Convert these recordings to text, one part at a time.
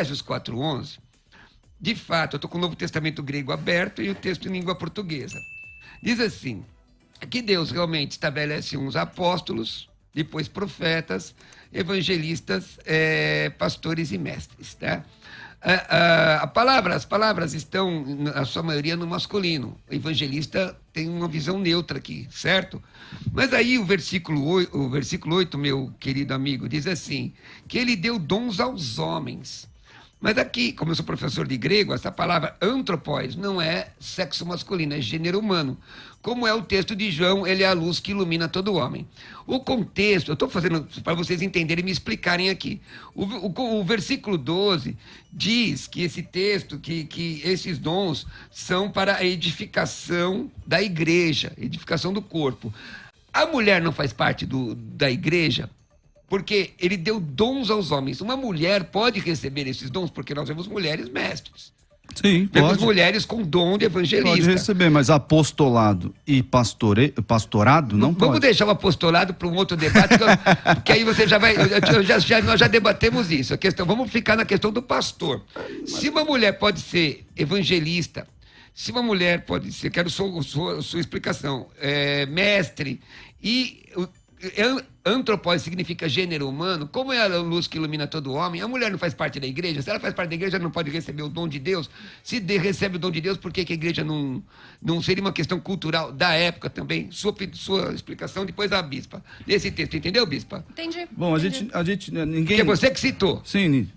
Efésios 4:11, de fato, eu estou com o Novo Testamento grego aberto e o texto em língua portuguesa. Diz assim, que Deus realmente estabelece uns apóstolos, depois profetas, evangelistas, pastores e mestres, tá? As palavras estão, na sua maioria, no masculino. O evangelista tem uma visão neutra aqui, certo? Mas aí o versículo 8, meu querido amigo, diz assim, que ele deu dons aos homens. Mas aqui, como eu sou professor de grego, essa palavra antropós não é sexo masculino, é gênero humano. Como é o texto de João, ele é a luz que ilumina todo homem. O contexto, eu estou fazendo para vocês entenderem e me explicarem aqui. O versículo 12 diz que esse texto, que esses dons são para a edificação da igreja, edificação do corpo. A mulher não faz parte da igreja, porque ele deu dons aos homens. Uma mulher pode receber esses dons, porque nós vemos mulheres mestres. Sim, temos pode. mulheres com dom de evangelista. Pode receber, mas apostolado e pastorado não pode. Vamos deixar o apostolado para um outro debate, porque aí você já vai... nós já debatemos isso. Vamos ficar na questão do pastor. Se uma mulher pode ser evangelista, se uma mulher pode ser... Quero sua explicação. Mestre e... Antropós significa gênero humano. Como é a luz que ilumina todo homem? A mulher não faz parte da igreja? Se ela faz parte da igreja, ela não pode receber o dom de Deus? Se recebe o dom de Deus, por que a igreja não seria uma questão cultural da época também? Sua explicação, depois a bispa. Desse texto, entendeu, bispa? Entendi. Bom, entendi. a gente ninguém... Que é você que citou. Sim,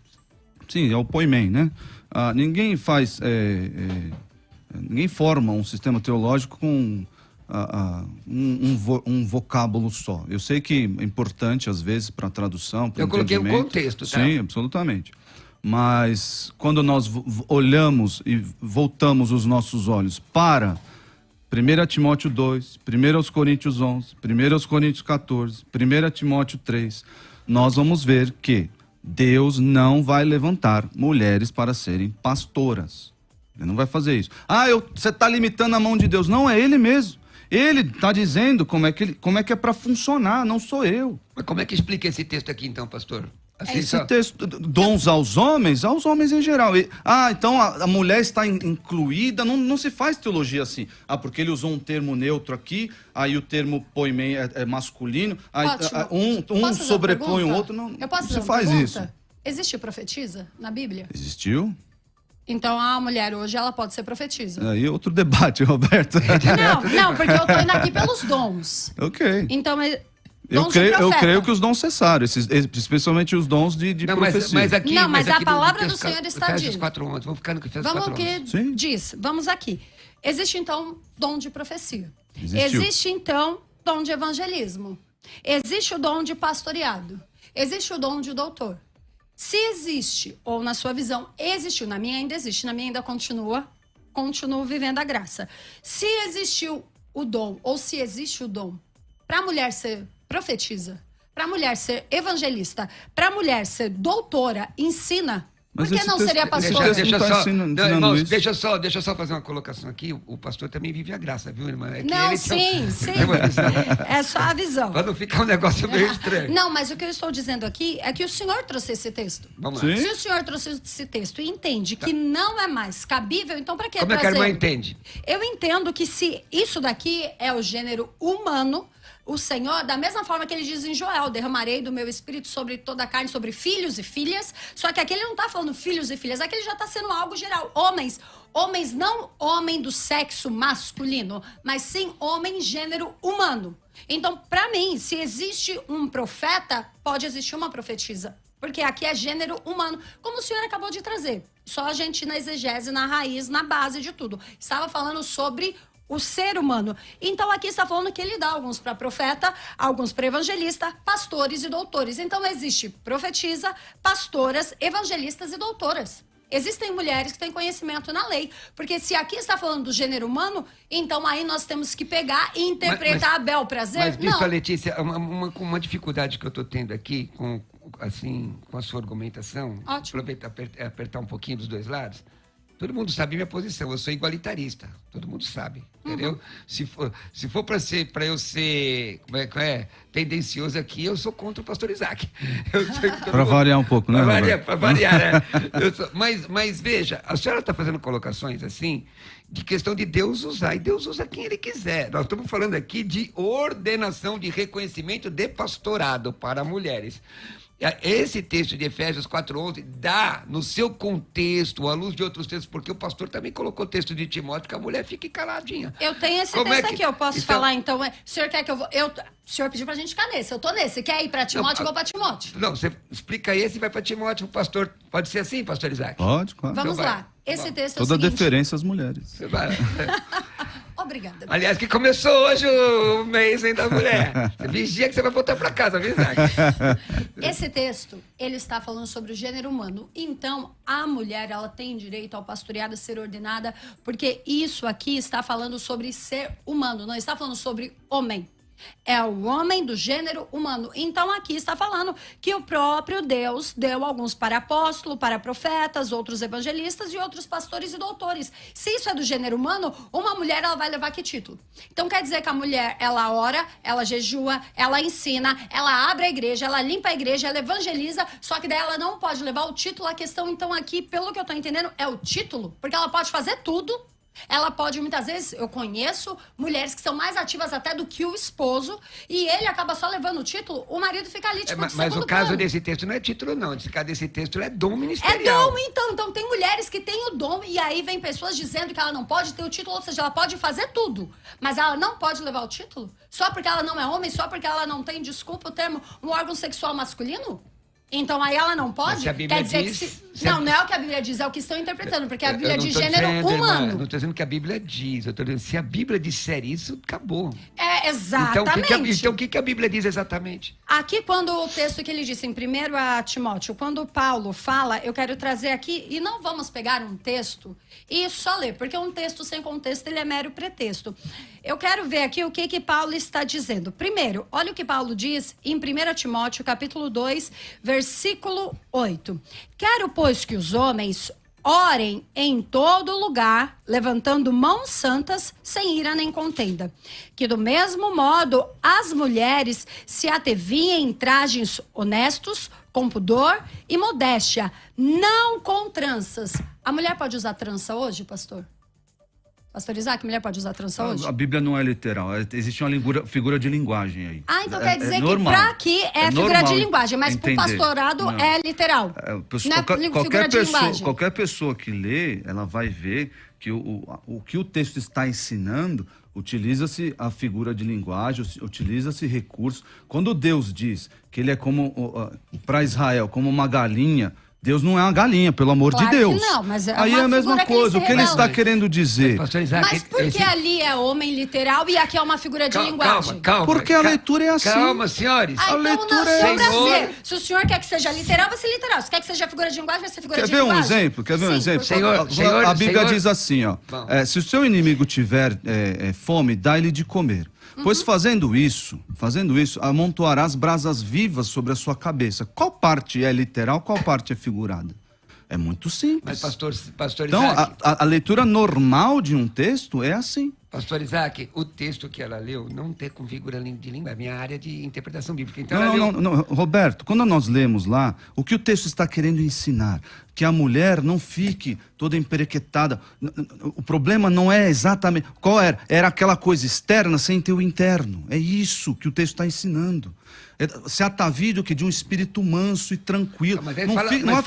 é o poimen, né? Ninguém faz... ninguém forma um sistema teológico com... um vocábulo só. Eu sei que é importante, às vezes, para a tradução, para o entendimento. Eu coloquei o contexto, tá? Sim, absolutamente. Mas, quando nós olhamos e voltamos os nossos olhos para 1 Timóteo 2, 1 Coríntios 11, 1 Coríntios 14, 1 Timóteo 3, nós vamos ver que Deus não vai levantar mulheres para serem pastoras. Ele não vai fazer isso. Você está limitando a mão de Deus. Não, é Ele mesmo. Ele está dizendo como é que é para funcionar, não sou eu. Mas como é que explica esse texto aqui, então, pastor? Assim, esse texto, dons aos homens em geral. Então a mulher está incluída, não se faz teologia assim. Porque ele usou um termo neutro aqui, aí o termo poimen é masculino, aí, um sobrepõe o outro, não se faz isso. Existe profetisa na Bíblia? Existiu? Então a mulher hoje ela pode ser profetisa. Aí outro debate, Roberto. Não, porque eu tô indo aqui pelos dons. Ok. Então, eu creio que os dons cessaram, especialmente os dons de profecia. Mas a palavra do Senhor está dizendo. Vamos ficar no que Efésios 4:11. Diz, vamos aqui. Existe então dom de profecia. Existiu. Existe então dom de evangelismo. Existe o dom de pastoreado. Existe o dom de doutor. Se existe, ou na sua visão existiu, na minha ainda existe, na minha ainda continuo vivendo a graça. Se existiu o dom, ou se existe o dom, para a mulher ser profetisa, para a mulher ser evangelista, para a mulher ser doutora, ensina, por que não seria pastor? Deixa eu só fazer uma colocação aqui. O pastor também vive a graça, viu, irmã? Sim. É só a visão. Para não ficar um negócio meio estranho. Não, mas o que eu estou dizendo aqui é que o senhor trouxe esse texto. Vamos lá. Se o senhor trouxe esse texto e entende que não é mais cabível, então para que Como trazer? É que a irmã entende? Eu entendo que se isso daqui é o gênero humano, o Senhor, da mesma forma que ele diz em Joel, derramarei do meu espírito sobre toda a carne, sobre filhos e filhas, só que aqui ele não está falando filhos e filhas, aqui ele já está sendo algo geral. Homens não homem do sexo masculino, mas sim homem gênero humano. Então, para mim, se existe um profeta, pode existir uma profetisa, porque aqui é gênero humano, como o senhor acabou de trazer. Só a gente na exegese, na raiz, na base de tudo. Estava falando sobre o ser humano. Então aqui está falando que ele dá alguns para profeta, alguns para evangelista, pastores e doutores. Então existe profetisa, pastoras, evangelistas e doutoras. Existem mulheres que têm conhecimento na lei. Porque se aqui está falando do gênero humano, então aí nós temos que pegar e interpretar a bel prazer. Mas, bispa Letícia, uma dificuldade que eu estou tendo aqui com a sua argumentação, ótimo, apertar um pouquinho dos dois lados, Todo mundo sabe minha posição, eu sou igualitarista. Todo mundo sabe, entendeu? Se for para eu ser, como é, tendencioso aqui, eu sou contra o pastor Isaac. Para variar um pouco, né? Para variar, né? Mas veja, a senhora está fazendo colocações assim, de questão de Deus usar, e Deus usa quem Ele quiser. Nós estamos falando aqui de ordenação, de reconhecimento de pastorado para mulheres. Esse texto de Efésios 4:11 dá, no seu contexto, à luz de outros textos, porque o pastor também colocou o texto de Timóteo, que a mulher fique caladinha. Eu tenho esse texto aqui, eu posso falar, então. O senhor quer que eu vou... O senhor pediu pra gente ficar nesse, eu tô nesse. Quer ir pra Timóteo, eu vou pra Timóteo. Não, você explica esse e vai pra Timóteo, o pastor. Pode ser assim, pastor Isaac? Pode, claro. Vamos Então lá. Esse texto Toda é o seguinte... deferência às mulheres. Você vai. Obrigada. Aliás, que começou hoje o mês hein, da mulher. Você vigia que você vai voltar para casa, viu, Isaac? Esse texto, ele está falando sobre o gênero humano. Então, a mulher, ela tem direito ao pastoreado, a ser ordenada, porque isso aqui está falando sobre ser humano, não está falando sobre homem. É o homem do gênero humano. Então aqui está falando que o próprio Deus deu alguns para apóstolo, para profetas, outros evangelistas e outros pastores e doutores. Se isso é do gênero humano, uma mulher ela vai levar que título? Então quer dizer que a mulher ela ora, ela jejua, ela ensina, ela abre a igreja, ela limpa a igreja, ela evangeliza, só que daí ela não pode levar o título. A questão então aqui, pelo que eu estou entendendo, é o título, porque ela pode fazer tudo. Ela pode, muitas vezes, eu conheço mulheres que são mais ativas até do que o esposo, e ele acaba só levando o título, o marido fica ali, tipo, mas o caso desse texto não é título, não. Esse caso desse texto é dom ministerial. É dom, então. Então tem mulheres que têm o dom, e aí vem pessoas dizendo que ela não pode ter o título, ou seja, ela pode fazer tudo, mas ela não pode levar o título? Só porque ela não é homem, só porque ela não tem, desculpa o termo, um órgão sexual masculino? Então aí ela não pode? Quer dizer que não é o que a Bíblia diz, é o que estão interpretando, porque a Bíblia diz gênero humano. Eu não estou dizendo que a Bíblia diz, eu estou dizendo se a Bíblia disser isso, acabou. É, exatamente. Então o que a Bíblia diz exatamente? Aqui, quando o texto que ele disse em 1 Timóteo, quando Paulo fala, eu quero trazer aqui, e não vamos pegar um texto e só ler, porque um texto sem contexto, ele é mero pretexto. Eu quero ver aqui o que Paulo está dizendo. Primeiro, olha o que Paulo diz em 1 Timóteo, capítulo 2, versículo 8. Quero, pois, que os homens orem em todo lugar, levantando mãos santas, sem ira nem contenda. Que do mesmo modo, as mulheres se ateviem em trajes honestos, com pudor e modéstia, não com tranças. A mulher pode usar trança hoje, pastor? Pastor Isaac, mulher pode usar trança hoje? A Bíblia não é literal, existe uma figura de linguagem aí. Ah, então quer dizer que para aqui é figura de linguagem, mas para o pastorado não. É literal. Qualquer pessoa que lê, ela vai ver que o que o texto está ensinando, utiliza-se a figura de linguagem, utiliza-se recursos. Quando Deus diz que ele é como, para Israel, como uma galinha, Deus não é uma galinha, pelo amor de Deus. Não, mas aí é a mesma coisa. O que ele está querendo dizer? Mas por que ali é homem literal e aqui é uma figura de linguagem? Calma. Porque a leitura é assim. Calma, senhores. Ah, a então, leitura é assim. Se o senhor quer que seja literal, vai ser literal. Se quer que seja figura de linguagem, vai ser figura de linguagem. Quer ver um exemplo? Senhor, a Bíblia diz assim, ó. Se o seu inimigo tiver fome, dá-lhe de comer. Pois fazendo isso, amontoarás brasas vivas sobre a sua cabeça. Qual parte é literal, qual parte é figurada? É muito simples. Mas pastor então, Isaac... a leitura normal de um texto é assim. Pastor Isaac, o texto que ela leu não tem com figura de língua, é minha área de interpretação bíblica. Então não, Roberto, quando nós lemos lá, o que o texto está querendo ensinar? Que a mulher não fique toda emperequetada. O problema não é exatamente... Qual era? Era aquela coisa externa sem ter o interno. É isso que o texto está ensinando. Se atavie que de um espírito manso e tranquilo. Não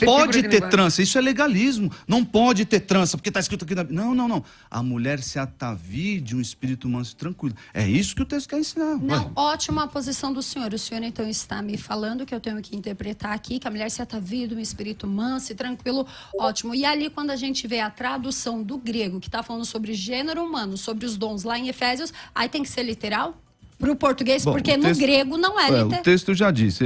pode ter trança. Isso é legalismo. Não pode ter trança, porque está escrito aqui na... Não. A mulher se atavie de um espírito manso e tranquilo. É isso que o texto quer ensinar. Não, ótima a posição do senhor. O senhor, então, está me falando que eu tenho que interpretar aqui, que a mulher se atavie de um espírito manso e tranquilo. Ótimo. E ali, quando a gente vê a tradução do grego, que está falando sobre gênero humano, sobre os dons lá em Efésios, aí tem que ser literal? Para o português, porque no grego não é literal. O texto já disse,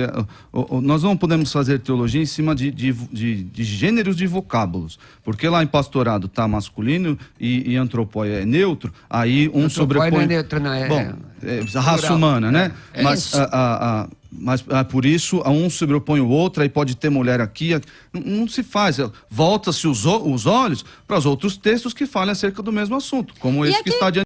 nós não podemos fazer teologia em cima de gêneros de vocábulos, porque lá em pastorado está masculino e antropóia é neutro, aí um sobrepõe... Não é neutro, não, a raça humana, né? Mas Mas por isso, um sobrepõe o outro, aí pode ter mulher aqui. Não se faz. Volta-se os olhos para os outros textos que falem acerca do mesmo assunto, como esse que está diante.